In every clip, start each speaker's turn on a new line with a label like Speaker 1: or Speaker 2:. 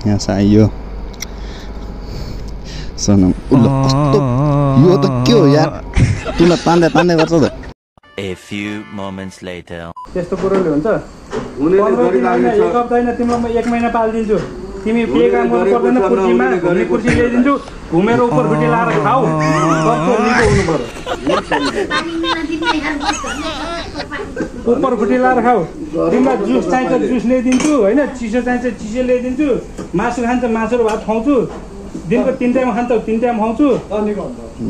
Speaker 1: यहाँ चाहियो सनम कस्तो यो त के हो यार तुला तान्दै तान्दै गर्छ त
Speaker 2: A few moments later
Speaker 3: त्यस्तो कुरोले हुन्छ हुने गरी लाग्छ एक हप्ता हैन तिम्रो 1 महिना पाल्दिन्छु तिमी पे काम गर्नु पर्दैन कुर्सीमा घुम्ने कुर्सी ल्याइदिन्छु घुमेर उपर फुटी लाएर खाऊ कस्तो निको हुनु पर्यो उपर फुटी लाएर खाऊ तिमीलाई जुस चाहिन्छ जुस ल्याइदिन्छु हैन चिसो चाहिन्छ चिसो ल्याइदिन्छु मासु खान्छ मासु र भात खुवाउँछु दिनको 3 टाइम खान्छ 3 टाइम खुवाउँछु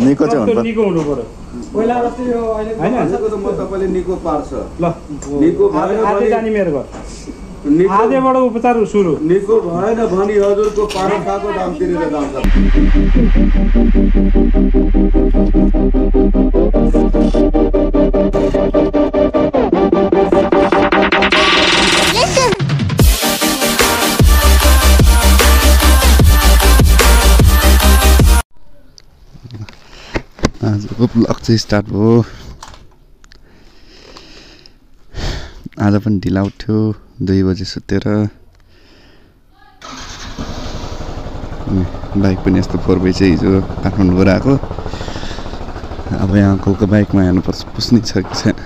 Speaker 1: निको चाहिँ हुन्छ
Speaker 3: निको हुनु पर्यो पहिला जस्तो यो अहिले भाषाको त म तपाईले निको पार्छ ल निको भएन भने जानी मेरो घर आधेबाट उपचार सुरु निको भएन भनी हजुरको पारखाको दाम तिरेर जान्छ
Speaker 1: आजको ब्लग चाहिँ स्टार्ट भयो आज पनि ढिला उठ्यो 2 बजे सुतेर बाइक पनि यस्तो 4x चाहिँ हिजो काठमाडौँ गएर आएको अब यहाँ अङ्कलको बाइकमा हेर्नुपर्छ पुस्नै छ कि छैन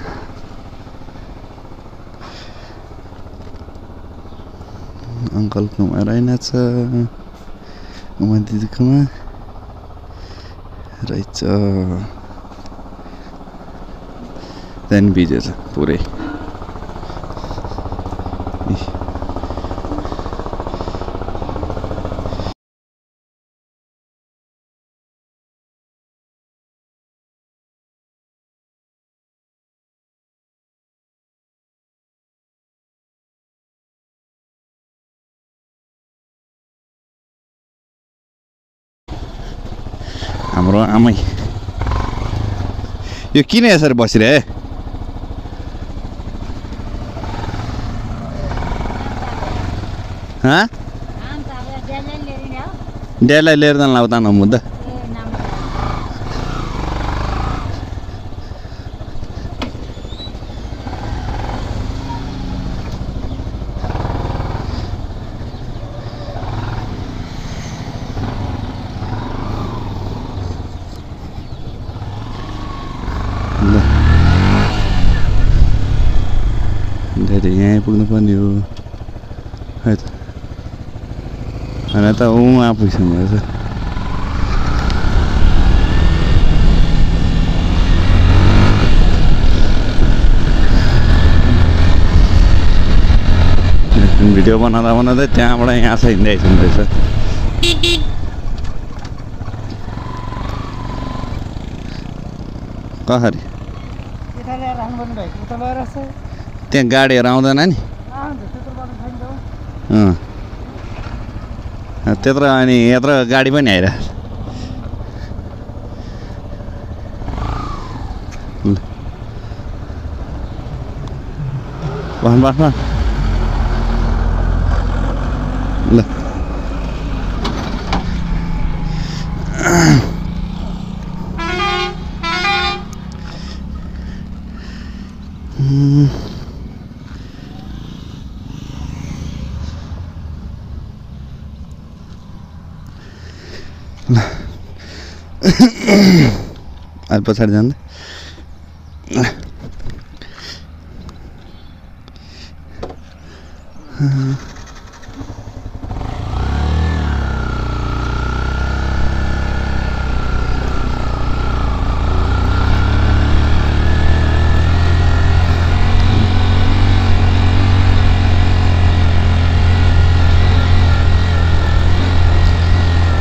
Speaker 1: अङ्कलकोमा रहेनछ उमा दिदीकोमा रहेछ त्यहाँदेखि भिजेछ पुरै हाम्रो आमै यो किन यसरी बसिरहे डेलाई लिएर जान लाउता न मुद्दा धेरै यहीँ पुग्नु पर्ने हो है त होइन त आफैसँग रहेछ भिडियो बनाउँदा बनाउँदै त्यहाँबाट यहाँ चाहिँ हिँड्दै आइसक्नु रहेछ कसरी त्यहाँ गाडीहरू आउँदैन नि त्यत्रो अनि यत्रो गाडी पनि आइरहेको बस ल अहिले पछाडि जाँदै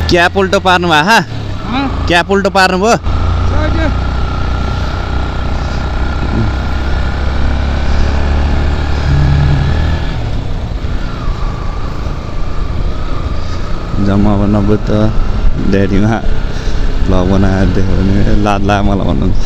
Speaker 1: क्या उल्टो पार्नु भयो क्या उल्टो पार्नु भयो जम्मा अब नब्बे त ड्याडीमा भ्लग बनाएर देख्यो भने लाद ला मलाई भन्नुहुन्छ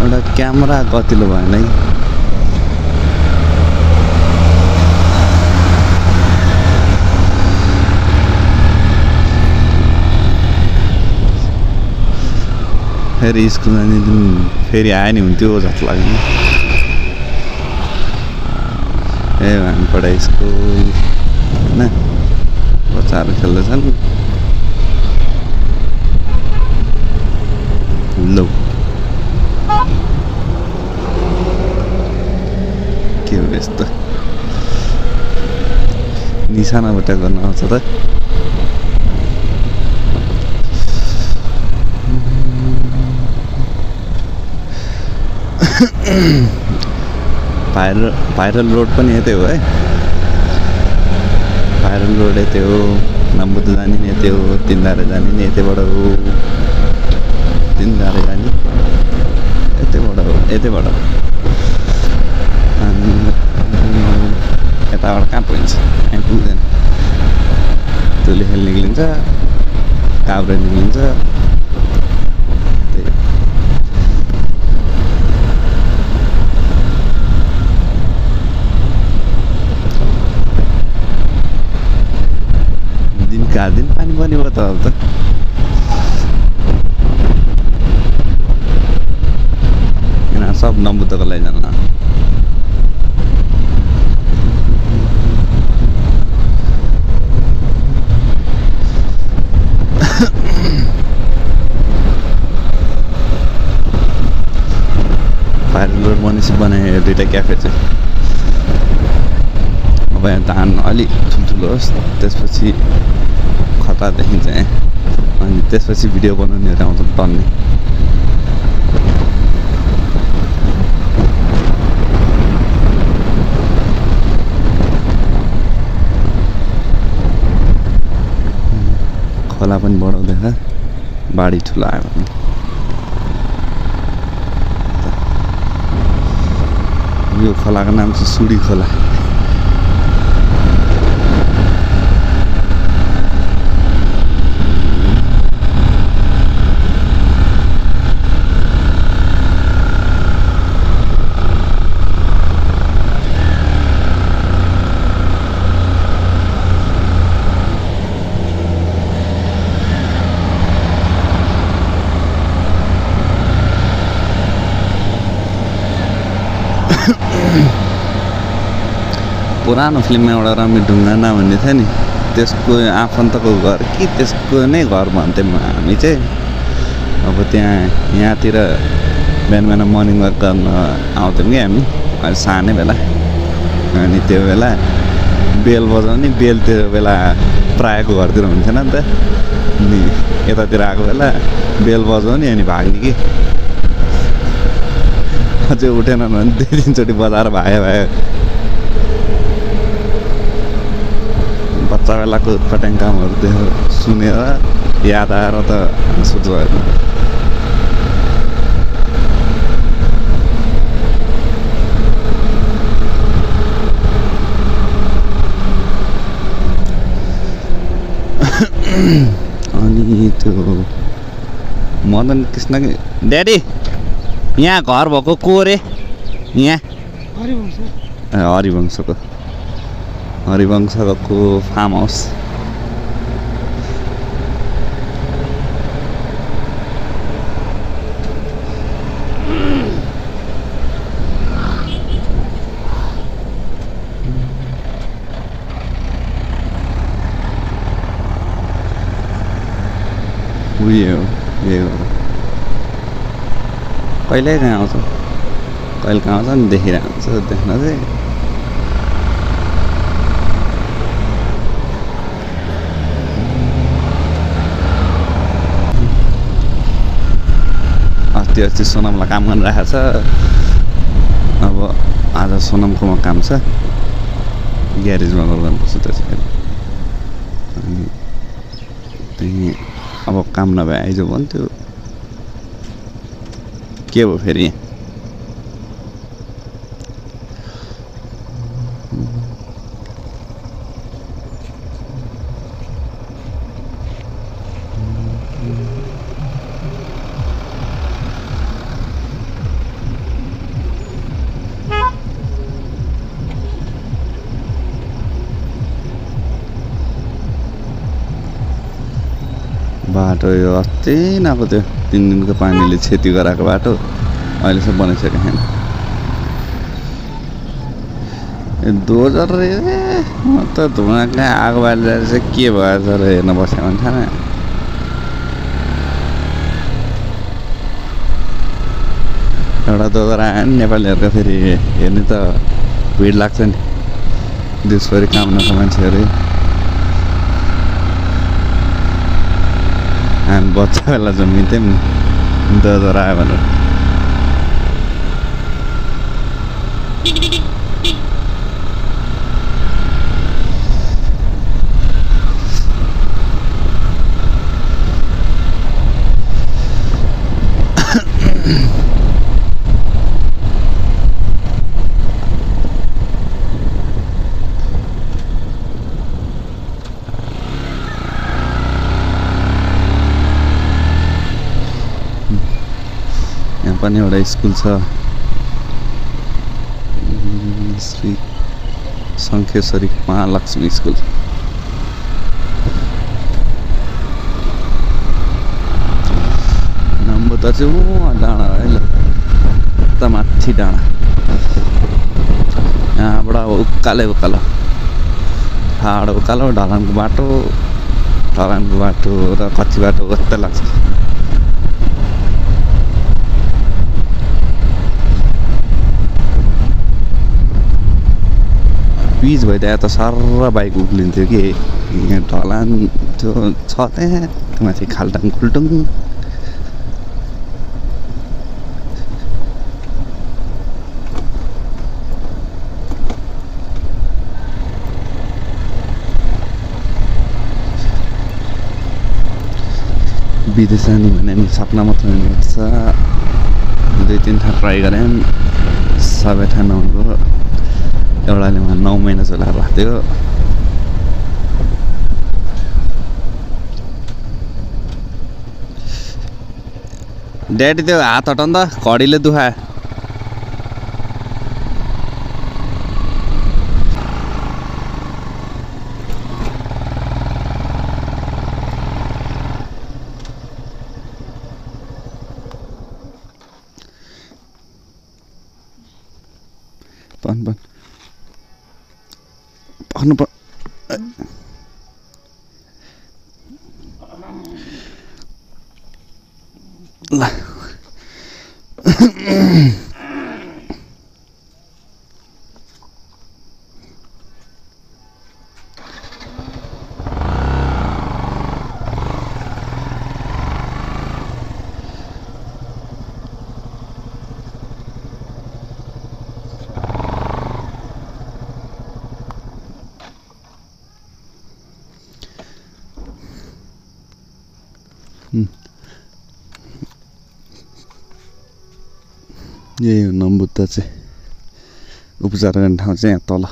Speaker 1: एउटा क्यामेरा गतिलो भएन है फेरि स्कुल जाने दिन फेरि आयो नि हुन्थ्यो जस्तो लाग्यो ए भानपडा स्कुल होइन बच्चाहरू खेल्दैछन् लौ के हो यस्तो निशानाबाट गर्न आउँछ त भाइरल रोड पनि यतै हो है भाइरल रोड यतै हो नम्बुद्ध जाने नि यतै हो तिनधारे जाने नि यतैबाट हो तिनधारे जाने यतैबाट हो यतैबाट अनि यताबाट कहाँ पुगिन्छ कहीँ पुग्दैन तुलिखेल निक्लिन्छ काभ्रे निक्लिन्छ दिन पानी पनि भयो त अब त यिनीहरू सब नम्बुद्धको लैजान भाइरल रोड भनेपछि बनायो दुईवटा क्याफे चाहिँ अब यहाँ धान अलिक ठुल्ठुलो होस् त्यसपछि खतरा देखिन्छ यहाँ अनि त्यसपछि भिडियो बनाउनेहरू आउँछ टन्ने खोला पनि बढाउँदैछ बाढी ठुलो आयो भने यो खोलाको नाम चाहिँ सुडी खोला पुरानो फिल्ममा एउटा रमी ढुङ्गाना भन्ने थियो नि त्यसको आफन्तको घर कि त्यसको नै घर भन्थ्यौँ हामी चाहिँ अब यहाँतिर बिहान बिहान मर्निङ वाक गर्न आउँथ्यौँ कि हामी अहिले सानै बेला अनि त्यो बेला बेल बजाउने बेल त्यो बेला प्रायःको घरतिर हुन्थेन नि त अनि यतातिर आएको बेला बेल बजाउने अनि भाग्ने कि अझै उठेन भने दुई तिनचोटि बजाएर भाग्यो बच्चा बेलाको फट्याङ कामहरू देखेर सुनेर याद आएर त सुट भयो अनि त्यो मदन कृष्ण ड्याडी यहाँ घर भएको को रे यहाँ हरिवंशको फार्म हाउस उयो कहिले कहाँ आउँछ कहिले कहाँ आउँछ नि देखिरहेको हुन्छ देख्न चाहिँ अस्ति सोनमलाई काम गरिरहेको छ अब आज सोनमकोमा काम छ ग्यारेजमा गर्नुपर्छ त्यसरी अनि त्यही अब काम नभए आइज भन्थ्यो के भयो फेरि बाटो यो अस्ति नआएको त्यो 3 दिनको पानीले क्षति गराएको बाटो अहिलेसम्म बनाइसकेको छैन। दोजर रे म त धुवा कहाँ आगो बालेर चाहिँ के भएछ र हेर्न बस्यो भने थाहा एउटा दोजर आयो नि नेपालीहरूको फेरि हेर्ने त भिड लाग्छ नि देशभरि काम नगएको मान्छेहरू हामी बच्चा बेला जमिन्थ्यौँ नि दोजर आयो भनेर। पनि एउटा स्कुल छ श्री शङ्खेश्वरी महालक्ष्मी स्कुल। नम्बर त चाहिँ डाँडा है ल त माथि डाँडा यहाँबाट अब उकालो ठाडो उकालो ढलानको बाटो र कच्ची बाटो कस्तो लाग्छ। पिच भइदिए त सर्र बाइक उक्लिन्थ्यो कि यहाँ ढलान त्यो छ त्यहाँ माथि खाल्टाङ खुल्टुङ। विदेश जाने भने नि सपना मात्र हुनुपर्छ। 2-3 ठाउँ ट्राई गरेँ सबै ठाउँ नहुनुको एउटाले 9 महिना चलाएर राखेको थियो। ड्याडी त्यो हात हटाउनु त घडीले दुखायो। ल यही हो नम्बुद्ध चाहिँ उपचार गर्ने ठाउँ चाहिँ यहाँ तल।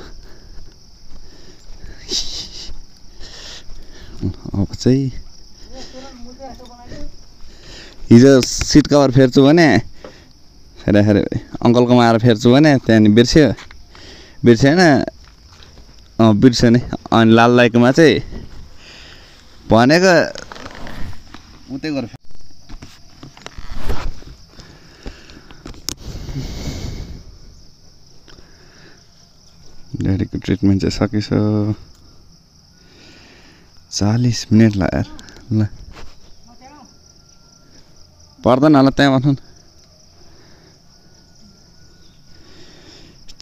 Speaker 1: अब चाहिँ हिजो सिट कभर फेर्छु भने हेरे अङ्कलकोमा आएर फेर्छु भने त्यहाँदेखि बिर्सेन बिर्स्यो नि। अनि लाल दाइकोमा चाहिँ भनेको उतै गरेर ड्याडीको ट्रिटमेन्ट चाहिँ सकिछ। 40 मिनट लाग्यो ल पर्दैन होला त्यहाँ भन्नु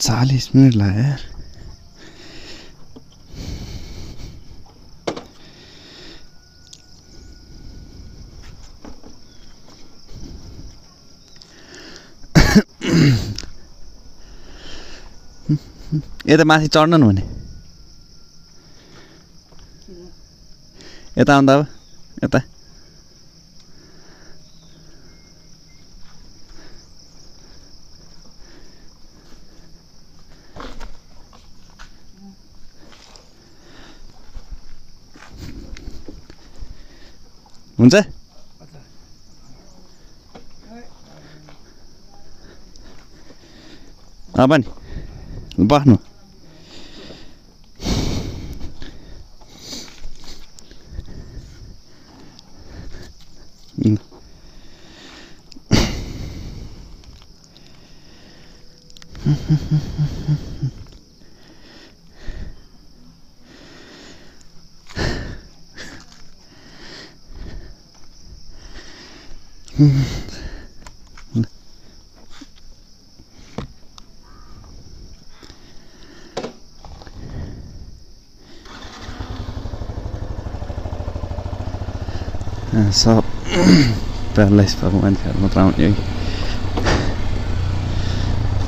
Speaker 1: 40 मिनट लाग्यो यार। यता माथि चढ्नु न भने यता आउँदा अब यता हुन्छ। अब नि बस्नु सब प्यारालाइज भएको मान्छेहरू मात्र आउने है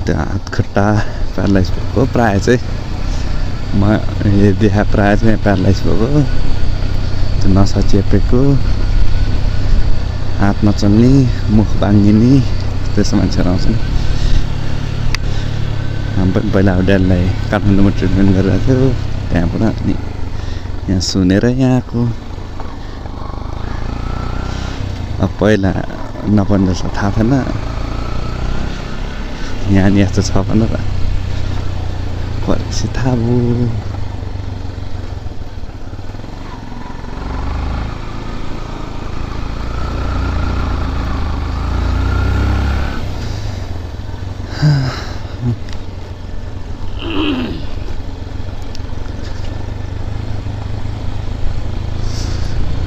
Speaker 1: त्यो हात खुट्टा प्यारालाइज भएको प्रायः चाहिँ म देखा प्रायः चाहिँ प्यारालाइज भएको त्यो नसा चेपेको हात नचल्ने मुख बाङ्गिने त्यस्तो मान्छेहरू आउँछन् हामी पनि पहिला अब ड्याडीलाई काठमाडौँमा ट्रिटमेन्ट गरिरहेको थियो त्यहाँबाट अनि यहाँ सुनेर यहाँ आएको अब पहिला नपर्ने जस्तो थाहा थिएन यहाँ नि यस्तो छ भनेर पछि थाहा भयो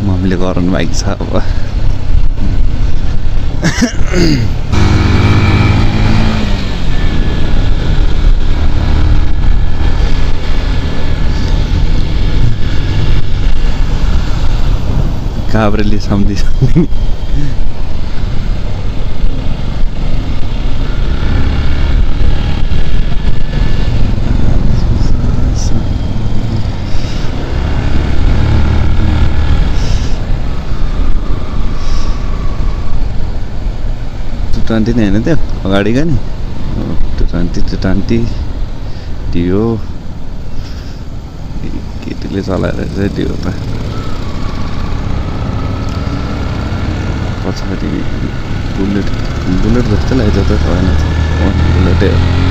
Speaker 1: मम्मीले गराउनु भएको छ अब काभ्रेले सम्झिसक्ने ट्वेन्टी नै होइन त्यो अगाडिको नि 220 डियो केटीले चलाएर चाहिँ डियो त पछाडि बुलेट जस्तो लाग्छ त होइन बुलेटै हो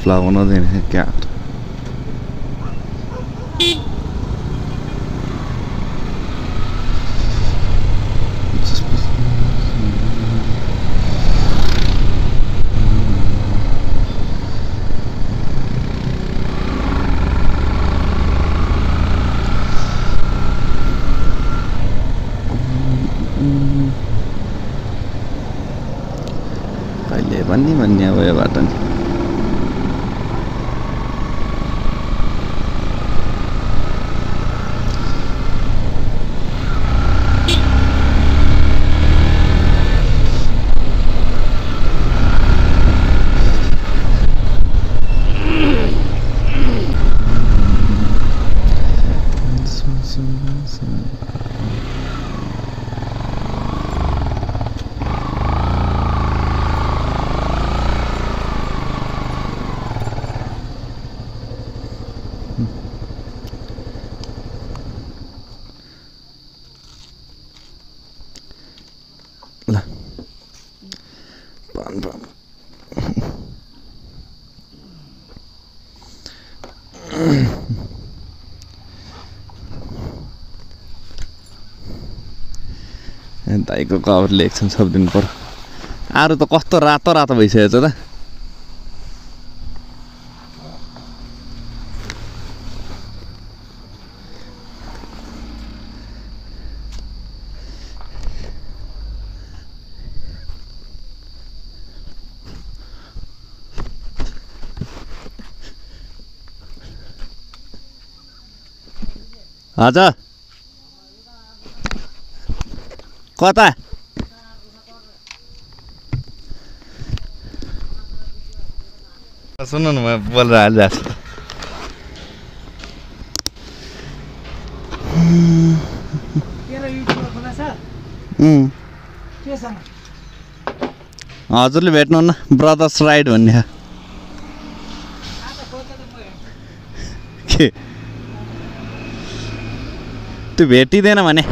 Speaker 1: फ्लावर no tiene cat. कहिले भन्ने अब यो बाटो नि दाइको कभरले एकछिन छोपिदिनु पर्यो आरू त कस्तो रातो रातो भइसकेको छ त हजुर कता सुन्नु न म बोलेर हालिरहेको छु हजुरले भेट्नु न ब्रदर्स राइड भन्ने के त्यो भेटिँदैन भने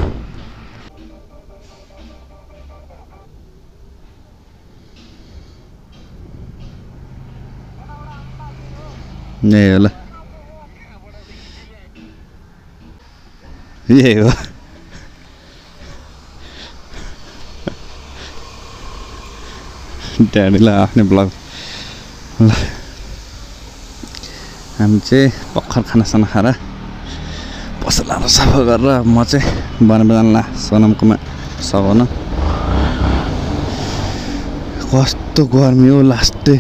Speaker 1: यही हो ल यही हो ड्याडीलाई आफ्नै ब्लग ल हामी चाहिँ भर्खर खानासाना खाएर पसलाहरू सफा गरेर म चाहिँ बनबजानला सोनमकोमा सघाउन कस्तो गर्मी हो लास्ट डे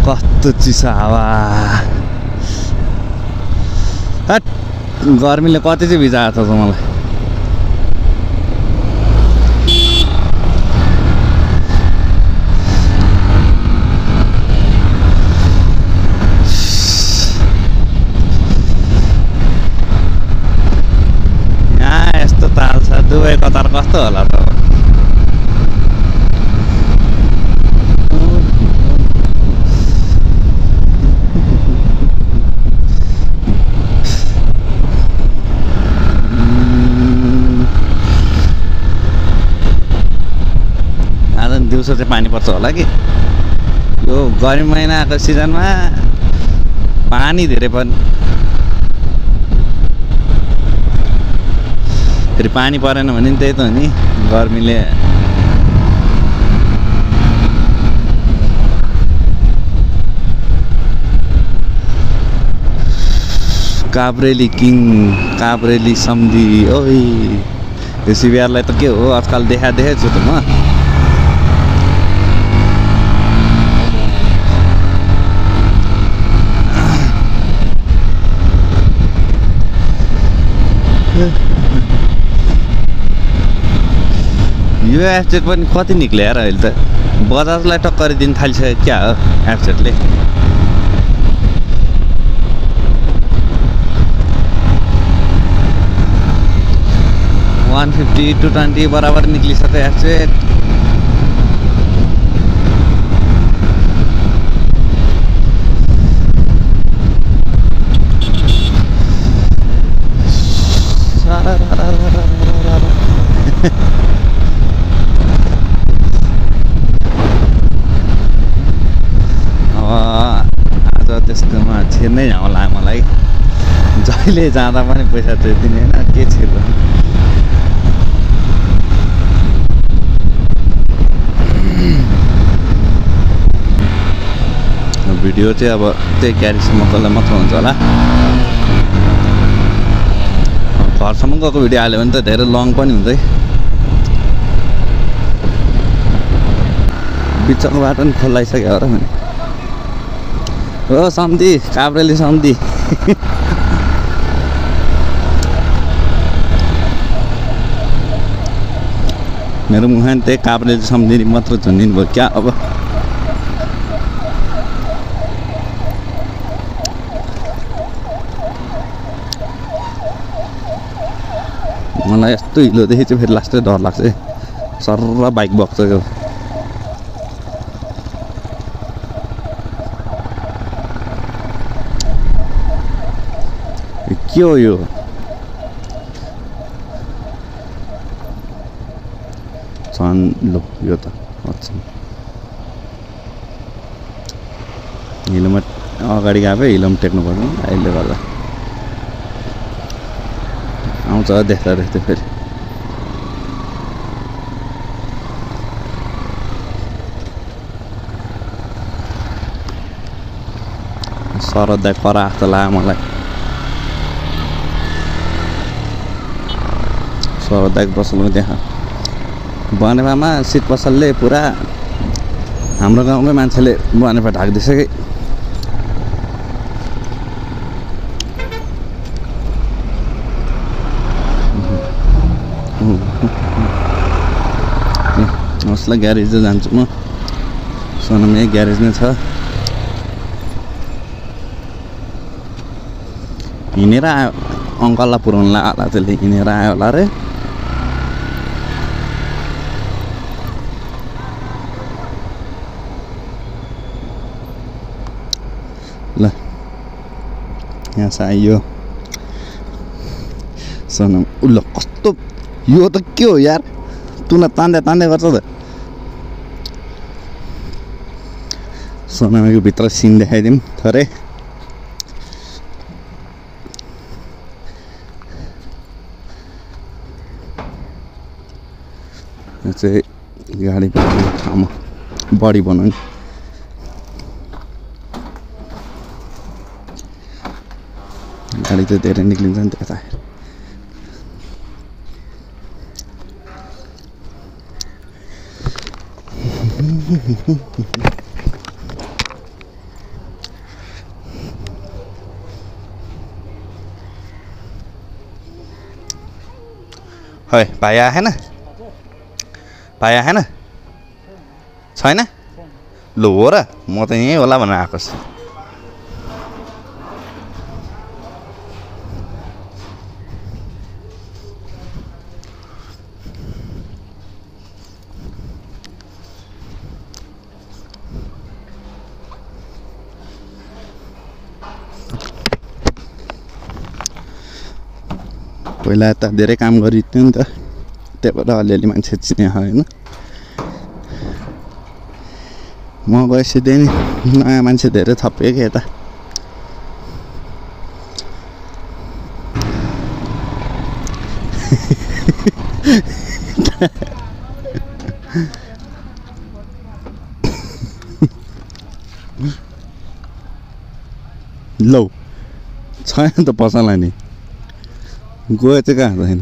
Speaker 1: कस्तो चिसो हावा हट गर्मीले कति चाहिँ भिजाएको छ मलाई यहाँ यस्तो ताल छ दुबई कतार कस्तो होला त दिउँसो चाहिँ पानी पर्छ होला कि यो गर्मी महिनाको सिजनमा पानी धेरै पर्ने फेरि पानी परेन भने त्यही त हो नि गर्मीले काभ्रेली किङ काभ्रेली सम्धी ओइ यो सिबिआरलाई त के हो आजकल देखाएको छु त म यो एफजेट पनि कति निक्ल्यो यार अहिले त बजाजलाई टक्कर दिन थालिसक्यो क्या हो एफजेटले $150 to $220 बराबर निक्लिसक्यो एफजेट आज त्यसकोमा छिर्नै होला मलाई जहिले जाँदा पनि पैसा चाहिँ दिने होइन के छिर्नु भिडियो चाहिँ अब त्यही ग्यारेजसम्मकोलाई मात्र हुन्छ होला घरसम्म गएको भिडियो हाल्यो भने त धेरै लङ पनि हुन्छ बिचको बाटो पनि खोलाइसक्यो हो र भने हो सम्धी काभ्रेली सम्धी मेरो मुहान त्यही काभ्रेली सम्झिने मात्र झुन्डिनु भयो क्या अब मलाई यस्तो हिलोदेखि चाहिँ फेरि लास्टै डर लाग्छ है सर्र बाइक बग्छ क्या के हो यो छन् लो यो त अच्छा हिलोमा अगाडि गए हिलोमा टेक्नु पर्ने अहिले गर्दा आउँछ देख्दा देख्दै फेरि शरद दाइ करा जस्तो लाग्यो मलाई शरद दाइको पसलमा देखा बनेपामा सिट पसलले पुरा हाम्रो गाउँकै मान्छेले बनेपा ढाक्दैछ कि उसलाई ग्यारेज जान्छु म सोनामा एक ग्यारेज नै छ हिँडेर आयो अङ्कललाई पुऱ्याउनु होला त्यसले हिँडेर आयो होला रे यहाँ चाहियो सोनाम उल्ल कस्तो यो त के हो यार तुना तान्दै तान्दै गर्छ त सोनामको भित्र सिन देखाइदिउँ थोरै यो चाहिँ गाडी बनाउने ठाउँमा बडी बनाउने गाडी चाहिँ धेरै निक्लिन्छ नि त्यता है भाइ आएन भाइ आएन छैन लु हो र म त यहीँ होला भनेर आएको छु पहिला त धेरै काम गरिथ्यो नि त त्यही भएर अलिअलि मान्छे चिने होइन म गएपछि नि नयाँ मान्छे धेरै थप्यो कि यता लौ छैन त पसललाई नि गयो चाहिँ कहाँ छैन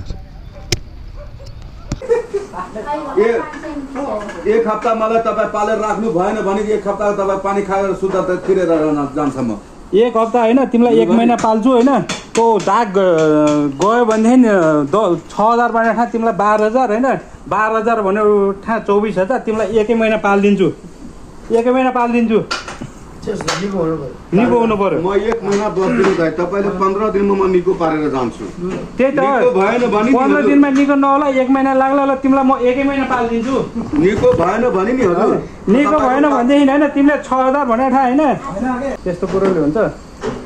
Speaker 3: एक हप्ता मलाई तपाईँ पालेर राख्नु भएन भने एक हप्ता तपाईँ पानी खाएर सुत्दा त तिरेर जान्छ म
Speaker 4: एक हप्ता होइन तिमीलाई 1 महिना पाल्छु होइन त्यो दाग गयो भनेदेखि 6000 भने ठाउँ तिमीलाई 12000 होइन 12000 भन्यो ठाउँ 24000 तिमीलाई 1 महिना पालिदिन्छु 1 महिना पालिदिन्छु निको हुनु पर्यो
Speaker 3: म 1 महिना बस्दिनु भाइ तपाईले 15 दिनमा म निको पारेर जान्छु
Speaker 4: त्यही त
Speaker 3: निको भएन भने
Speaker 4: 15 दिनमा निको नहोला 1 महिना लाग्ला ल तिमीलाई म 1 महिना पालिदिन्छु
Speaker 3: निको भएन भने नि हजुर
Speaker 4: निको भएन भनेदेखि होइन तिमीले 6000 भने ठाउँ होइन त्यस्तो कुरोले हुन्छ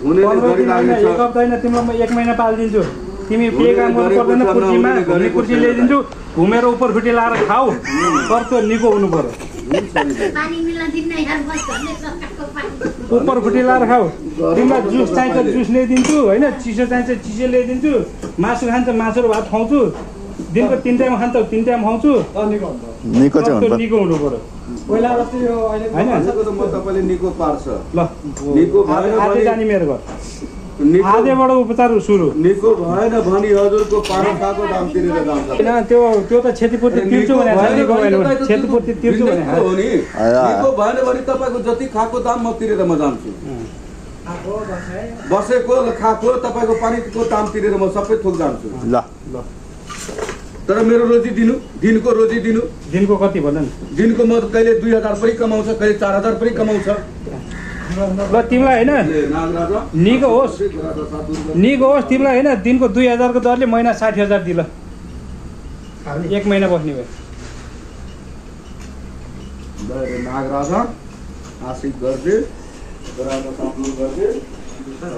Speaker 3: हुने गरी लाग्छ
Speaker 4: एक हप्ता होइन तिमीलाई म 1 महिना पालिदिन्छु तिमी के काम गर्नु पर्दैन कुर्सीमा घुम्ने कुर्सी ल्याइदिन्छु घुमेर उपर खुट्टी लाएर खाऊ कर्तो निको हुनु पर्यो उपर खुट्टी लाएर खाऊ तिमीलाई जुस चाहिन्छ जुस ल्याइदिन्छु होइन चिसो चाहिन्छ चिसो ल्याइदिन्छु मासु खान्छ मासु र भात खुवाउँछु दिनको 3 टाइम खान्छ 3 टाइम खुवाउँछु
Speaker 1: निको चाहिँ
Speaker 4: निको हुनु पर्यो पहिला जस्तो यो अहिले
Speaker 3: हैन म तपाईले निको पार्छ
Speaker 4: ल
Speaker 3: निको भएन
Speaker 4: आजै जानी मेरो घर आजैबाट उपचार सुरु
Speaker 3: निको भएन भने हजुरको पारो खाएको दाम तिरेर जान्छ
Speaker 4: हैन त्यो त क्षतिपूर्ति तिर्छु भने निको भएन भने क्षतिपूर्ति तिर्छु भने
Speaker 3: हो नि निको भएन भने तपाईको जति खाएको दाम म तिरेर म जान्छु बसेको खाएको तपाईको पानीको दाम तिरेर म सबै थोक जान्छु
Speaker 1: ल
Speaker 3: तर मेरो रोजी दिनु दिनको रोजी दिनु
Speaker 4: दिनको कति भन्नु
Speaker 3: दिनको म कहिले 2000 पनि कमाउँछ कहिले 4000 पनि कमाउँछ
Speaker 4: ल तिमीलाई हैन निको होस् तिमीलाई हैन दिनको 2000 को दरले महिना 60000 दिल 1 महिना बस्ने भयो
Speaker 3: नागराज आशिक गर्दै बराबर साप्नु गर्दै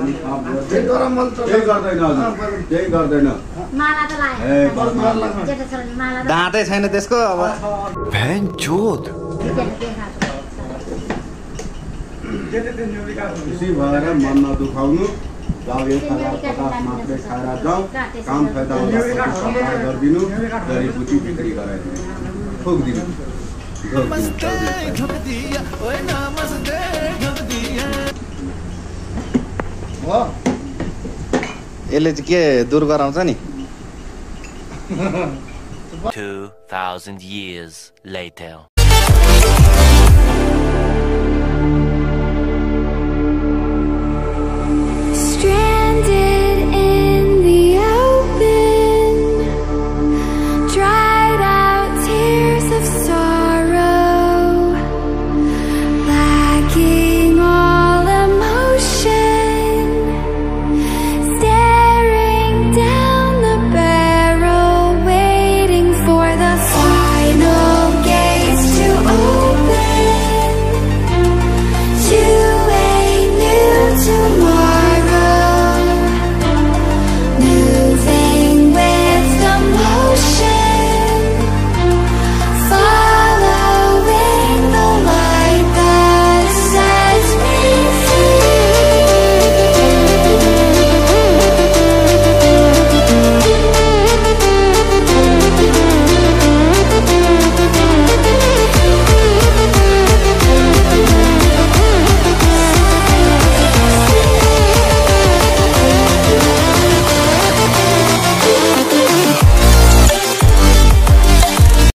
Speaker 3: अनि काम गर्दै गरम मन त गर्दैन हजुर केही गर्दैन
Speaker 5: माला त लाए जेठो छोराले माला
Speaker 1: दाँतै छैन त्यसको अब
Speaker 2: भैन चोद
Speaker 3: खुसी भएर मन नदुखाउनु गाउँ खाना पदार्थ मात्रै खाएर जाउँ काम फाइदा गरिदिनु जडीबुटी बिक्री गराइदिनु ठोक दिनु
Speaker 1: यसले चाहिँ के दूर गराउँछ नि
Speaker 2: 2000 years later